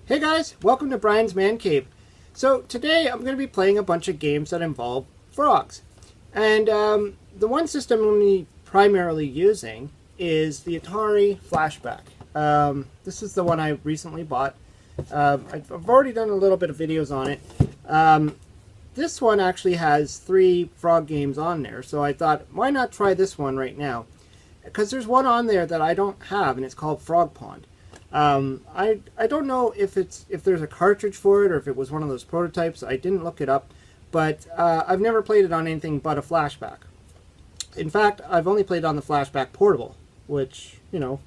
Hey guys, welcome to Brian's Man Cave. So today I'm going to be playing a bunch of games that involve frogs. And the one system I'm going to be primarily using is the Atari Flashback. This is the one I recently bought. I've already done a little bit of videos on it. This one actually has 3 frog games on there, so I thought, why not try this one right now? Because there's one on there that I don't have, and it's called Frog Pond. I don't know if there's a cartridge for it or if it was one of those prototypes. I didn't look it up, but I've never played it on anything but a flashback. In fact, I've only played it on the Flashback Portable, which, you know,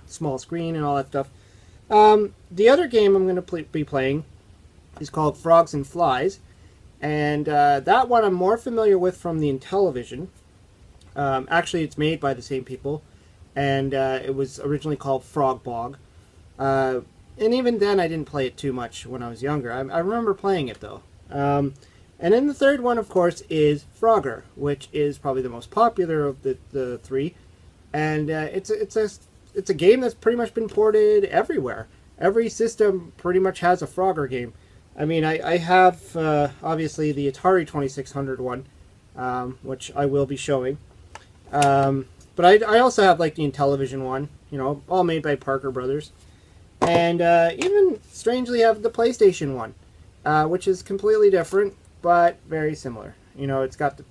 small screen and all that stuff. The other game I'm going to be playing is called Frogs and Flies, and that one I'm more familiar with from the Intellivision. Actually, it's made by the same people, and it was originally called Frog Bog. And even then, I didn't play it too much when I was younger. I remember playing it, though. And then the third one, of course, is Frogger, which is probably the most popular of the 3. And it's a game that's pretty much been ported everywhere. Every system pretty much has a Frogger game. I mean, I have, obviously, the Atari 2600 one, which I will be showing. But I also have, like, the Intellivision one, you know, all made by Parker Brothers. And even, strangely, have the PlayStation one, which is completely different, but very similar. You know, it's got the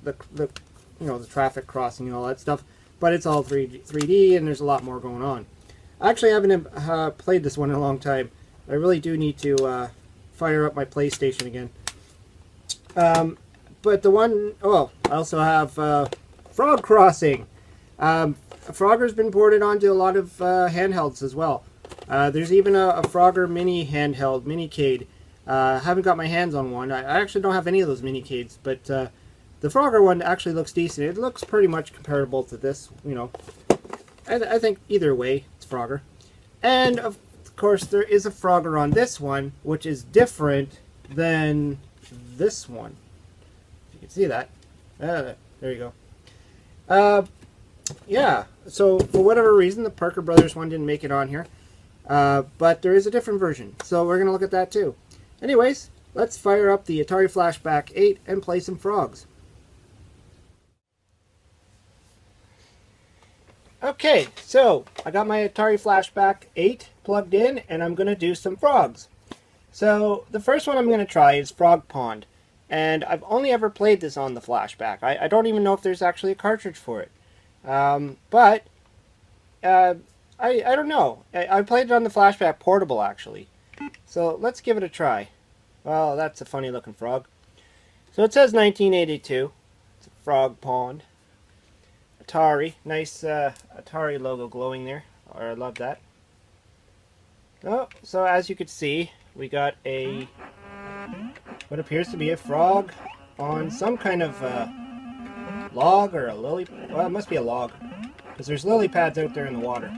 you know, the traffic crossing and all that stuff, but it's all 3D, and there's a lot more going on. I actually haven't played this one in a long time. I really do need to fire up my PlayStation again. But the one, oh, I also have Frog Crossing. Frogger's been ported onto a lot of handhelds as well. There's even a Frogger mini handheld, Minicade. I haven't got my hands on one. I actually don't have any of those Minicades, but the Frogger one actually looks decent. It looks pretty much comparable to this, you know. I think either way, it's Frogger. And, of course, there is a Frogger on this one, which is different than this one. If you can see that. There you go. Yeah, so for whatever reason, the Parker Brothers one didn't make it on here. But there is a different version, so we're going to look at that too. Anyways, let's fire up the Atari Flashback 8 and play some frogs. Okay, so I got my Atari Flashback 8 plugged in, and I'm going to do some frogs. So the first one I'm going to try is Frog Pond, and I've only ever played this on the Flashback. I don't even know if there's actually a cartridge for it. But I don't know. I played it on the Flashback Portable, actually. So let's give it a try. Well, that's a funny looking frog. So it says 1982. It's a Frog Pond. Atari. Nice Atari logo glowing there. I love that. Oh, so as you can see, we got a what appears to be a frog on some kind of log or a lily. Well, it must be a log, because there's lily pads out there in the water.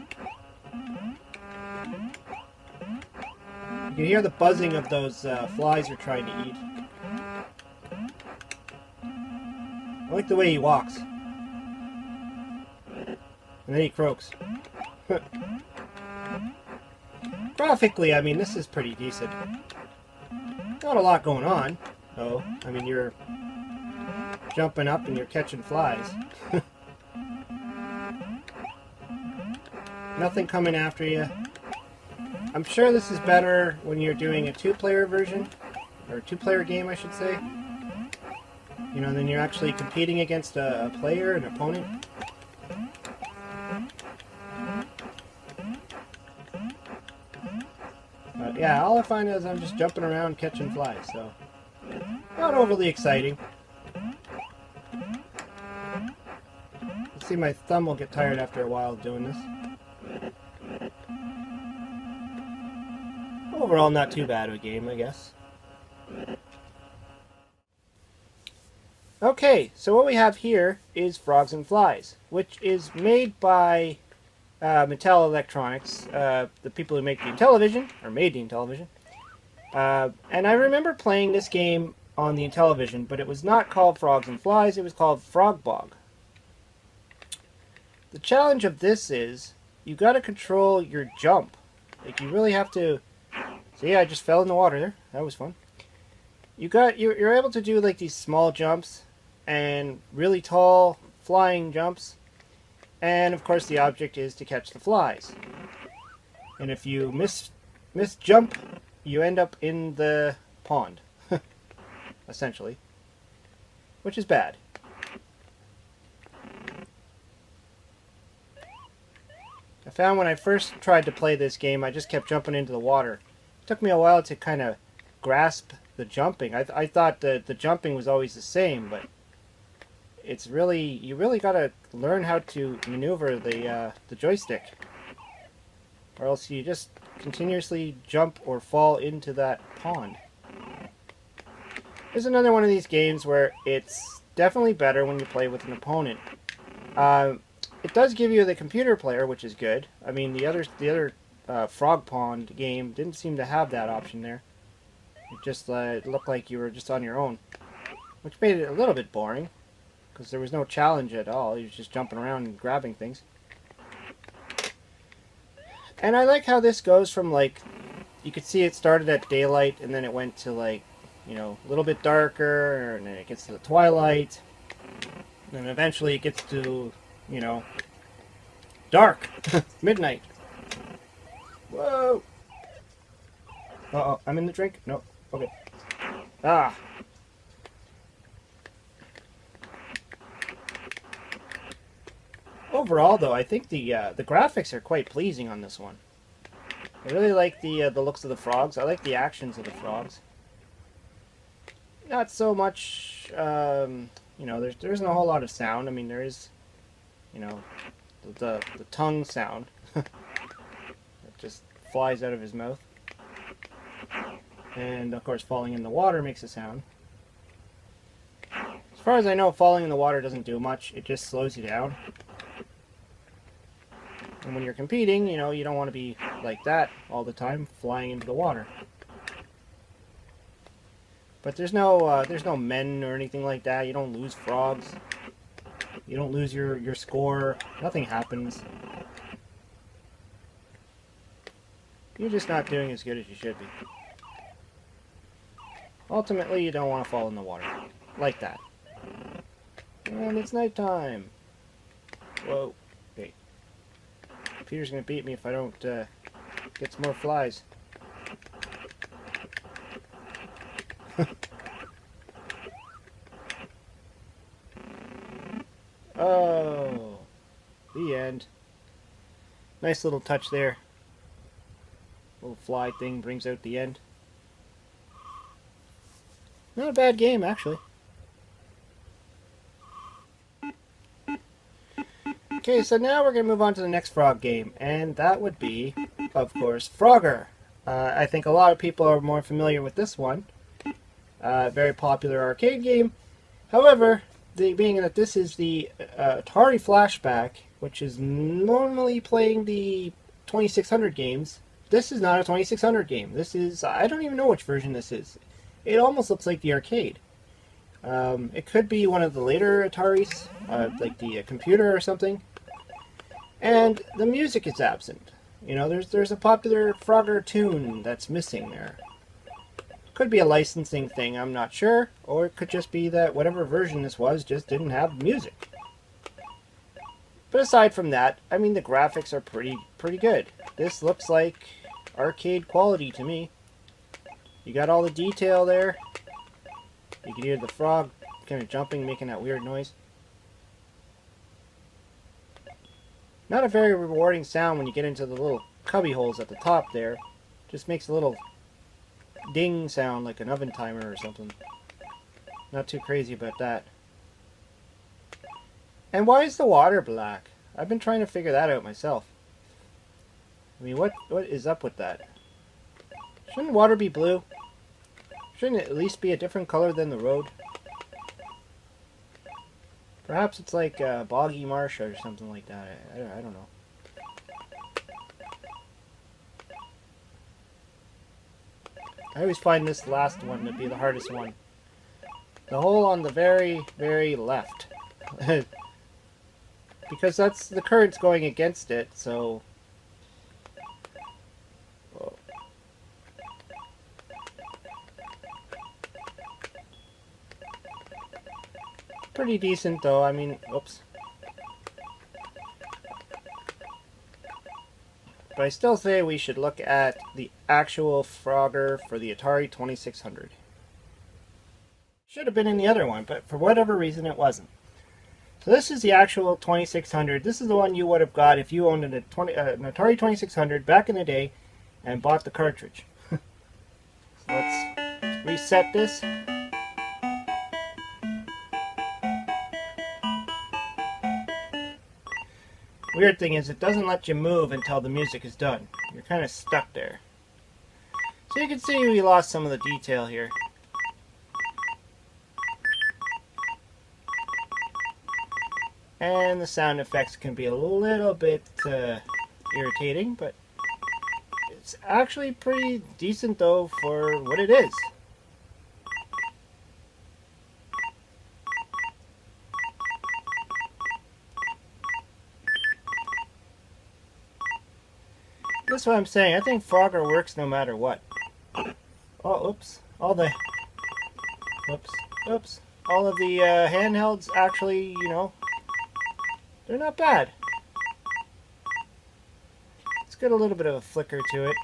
You can hear the buzzing of those flies you're trying to eat. I like the way he walks. And then he croaks. Graphically, I mean, this is pretty decent. Not a lot going on, though. I mean, you're jumping up and you're catching flies. Nothing coming after you. I'm sure this is better when you're doing a 2-player version, or a 2-player game, I should say. You know, then you're actually competing against a player, an opponent. But yeah, all I find is I'm just jumping around catching flies, so not overly exciting. See, my thumb will get tired after a while doing this. Overall, not too bad of a game, I guess. Okay, so what we have here is Frogs and Flies, which is made by Mattel Electronics, the people who make the Intellivision, or made the Intellivision. And I remember playing this game on the Intellivision, but it was not called Frogs and Flies, it was called Frog Bog. The challenge of this is, you got to control your jump. Like, you really have to See, I just fell in the water there. That was fun. You're able to do like these small jumps and really tall flying jumps. And of course the object is to catch the flies. And if you miss jump, you end up in the pond. Essentially. Which is bad. I found when I first tried to play this game, I just kept jumping into the water. It took me a while to kind of grasp the jumping. I thought that the jumping was always the same, but it's really, you really got to learn how to maneuver the joystick, or else you just continuously jump or fall into that pond. There's another one of these games where it's definitely better when you play with an opponent. It does give you the computer player, which is good. I mean, the other Frog Pond game didn't seem to have that option there. It just it looked like you were just on your own, which made it a little bit boring, because there was no challenge at all. You were just jumping around and grabbing things. And I like how this goes from, like, you could see it started at daylight, and then it went to, like, you know, a little bit darker, and then it gets to the twilight, and then eventually it gets to, you know, dark. Midnight. Whoa! Uh-oh, I'm in the drink? No. Okay. Ah! Overall, though, I think the graphics are quite pleasing on this one. I really like the looks of the frogs. I like the actions of the frogs. Not so much, you know, there isn't a whole lot of sound. I mean, there is, you know, the tongue sound. It just flies out of his mouth. And, of course, falling in the water makes a sound. As far as I know, falling in the water doesn't do much. It just slows you down. And when you're competing, you know, you don't want to be like that all the time, flying into the water. But there's no men or anything like that. You don't lose frogs. You don't lose your score. Nothing happens. You're just not doing as good as you should be. Ultimately, you don't want to fall in the water. Like that. And it's nighttime. Whoa. Wait. Peter's gonna beat me if I don't get some more flies. Oh. The end. Nice little touch there. Little fly thing brings out the end. Not a bad game, actually. Okay, so now we're going to move on to the next Frog game, and that would be, of course, Frogger. I think a lot of people are more familiar with this one. Very popular arcade game. However, being that this is the Atari Flashback, which is normally playing the 2600 games, this is not a 2600 game. This is, I don't even know which version this is. It almost looks like the arcade. It could be one of the later Ataris, like the computer or something. And the music is absent. You know, there's a popular Frogger tune that's missing there. Could be a licensing thing, I'm not sure. Or it could just be that whatever version this was just didn't have music. But aside from that, I mean, the graphics are pretty good. This looks like arcade quality to me. You got all the detail there. You can hear the frog kind of jumping, making that weird noise. Not a very rewarding sound when you get into the little cubby holes at the top there. Just makes a little ding sound like an oven timer or something. Not too crazy about that. And why is the water black? I've been trying to figure that out myself. I mean, what is up with that? Shouldn't water be blue? Shouldn't it at least be a different color than the road? Perhaps it's like boggy marsh or something like that. I don't know. I always find this last one to be the hardest one. The hole on the very, very left. Because that's the current's going against it, so... Whoa. pretty decent though. I mean, oops. But I still say we should look at the actual Frogger for the Atari 2600. Should have been in the other one, but for whatever reason it wasn't. So this is the actual 2600. This is the one you would have got if you owned an Atari 2600 back in the day and bought the cartridge. So let's reset this. Weird thing is it doesn't let you move until the music is done. You're kind of stuck there. So you can see we lost some of the detail here. And the sound effects can be a little bit irritating, but it's actually pretty decent though for what it is. That's what I'm saying. I think Frogger works no matter what. Oh, oops. All of the handhelds actually, you know, they're not bad. It's got a little bit of a flicker to it.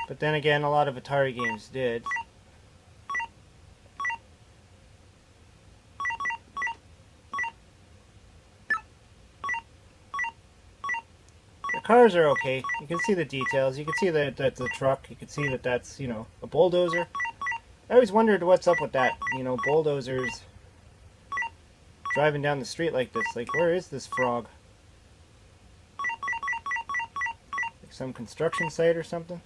But then again, a lot of Atari games did. The cars are okay. You can see the details. You can see that that's a truck. You can see that that's, you know, a bulldozer. I always wondered what's up with that. You know, bulldozers driving down the street like this. Like, where is this frog? Like some construction site or something?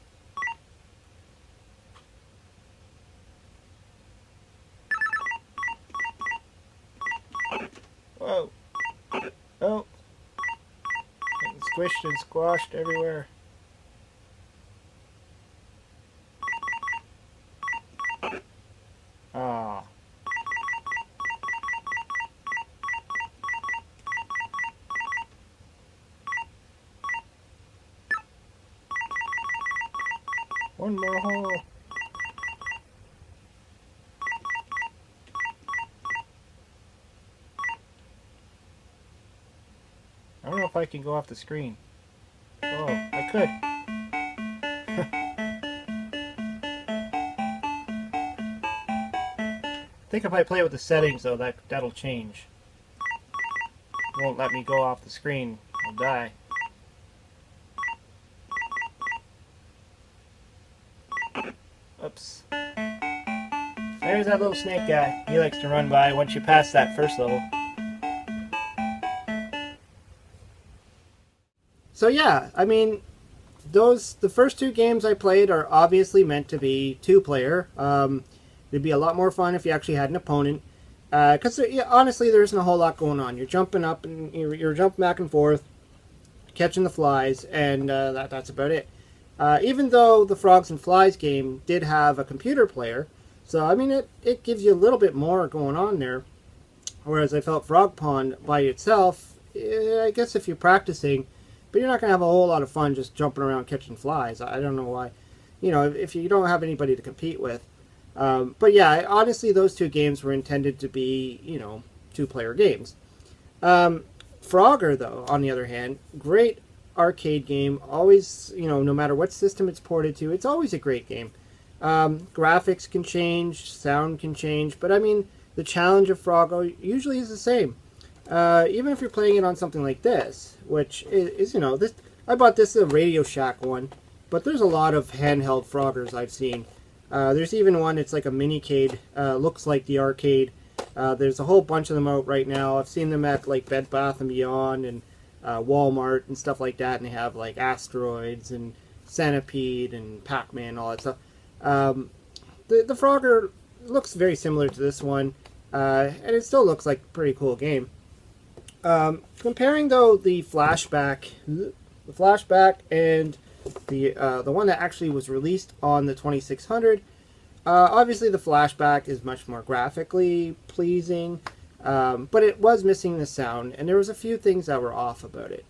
Whoa. Oh. Getting squished and squashed everywhere. Ah. One more hole. I don't know if I can go off the screen. Oh, I could. I think if I play with the settings though, that'll change. It won't let me go off the screen. I'll die. Oops. There's that little snake guy. He likes to run by once you pass that first level. So yeah, I mean, the first two games I played are obviously meant to be two-player. It'd be a lot more fun if you actually had an opponent. Because honestly, there isn't a whole lot going on. You're jumping up and you're jumping back and forth, catching the flies, and that's about it. Even though the Frogs and Flies game did have a computer player, so I mean it gives you a little bit more going on there. Whereas I felt Frog Pond by itself, I guess if you're practicing, but you're not going to have a whole lot of fun just jumping around catching flies. I don't know why. You know, if you don't have anybody to compete with. But yeah, honestly, those two games were intended to be, you know, two-player games. Frogger, though, on the other hand, great arcade game. Always, you know, no matter what system it's ported to, it's always a great game. Graphics can change, sound can change, but I mean, the challenge of Frogger usually is the same. Even if you're playing it on something like this, which is, you know, this, I bought this a Radio Shack one, but there's a lot of handheld Froggers I've seen. There's even one, it's like a minicade, looks like the arcade. There's a whole bunch of them out right now. I've seen them at like Bed Bath & Beyond and Walmart and stuff like that, and they have like Asteroids and Centipede and Pac-Man, all that stuff. The Frogger looks very similar to this one, and it still looks like a pretty cool game. Comparing though the flashback and the one that actually was released on the 2600, obviously the flashback is much more graphically pleasing, but it was missing the sound, and there was a few things that were off about it.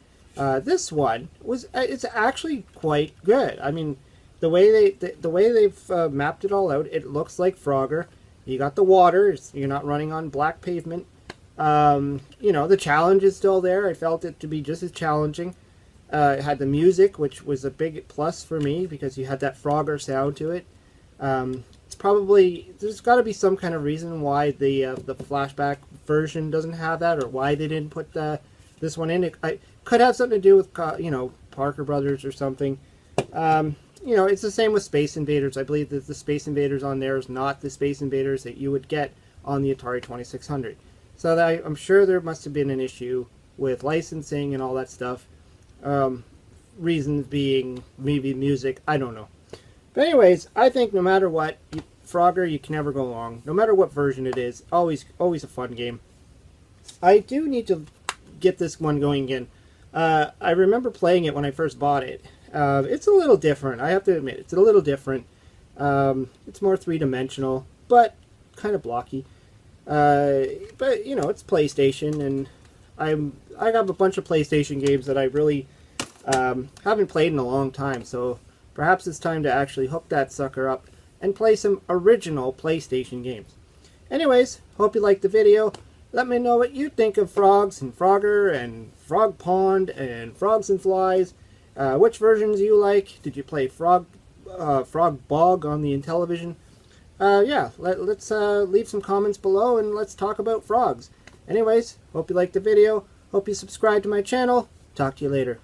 This one it's actually quite good. I mean, the way they've mapped it all out, it looks like Frogger. You got the water. You're not running on black pavement. You know, the challenge is still there. I felt it to be just as challenging. It had the music, which was a big plus for me because you had that Frogger sound to it. It's probably, there's got to be some kind of reason why the flashback version doesn't have that, or why they didn't put this one in. It could have something to do with, you know, Parker Brothers or something. You know, it's the same with Space Invaders. I believe that the Space Invaders on there is not the Space Invaders that you would get on the Atari 2600. So I'm sure there must have been an issue with licensing and all that stuff. Reasons being maybe music, I don't know. But anyways, I think no matter what, Frogger, you can never go wrong. No matter what version it is, always a fun game. I do need to get this one going again. I remember playing it when I first bought it. It's a little different, I have to admit. It's a little different. It's more three-dimensional, but kind of blocky. But, you know, it's PlayStation, and I have a bunch of PlayStation games that I really haven't played in a long time, so perhaps it's time to actually hook that sucker up and play some original PlayStation games. Anyways, hope you liked the video. Let me know what you think of Frogs and Frogger and Frog Pond and Frogs and Flies. Which versions you like? Did you play Frog Bog on the Intellivision? Yeah, let's leave some comments below and let's talk about frogs. Anyways, hope you liked the video. Hope you subscribe to my channel. Talk to you later.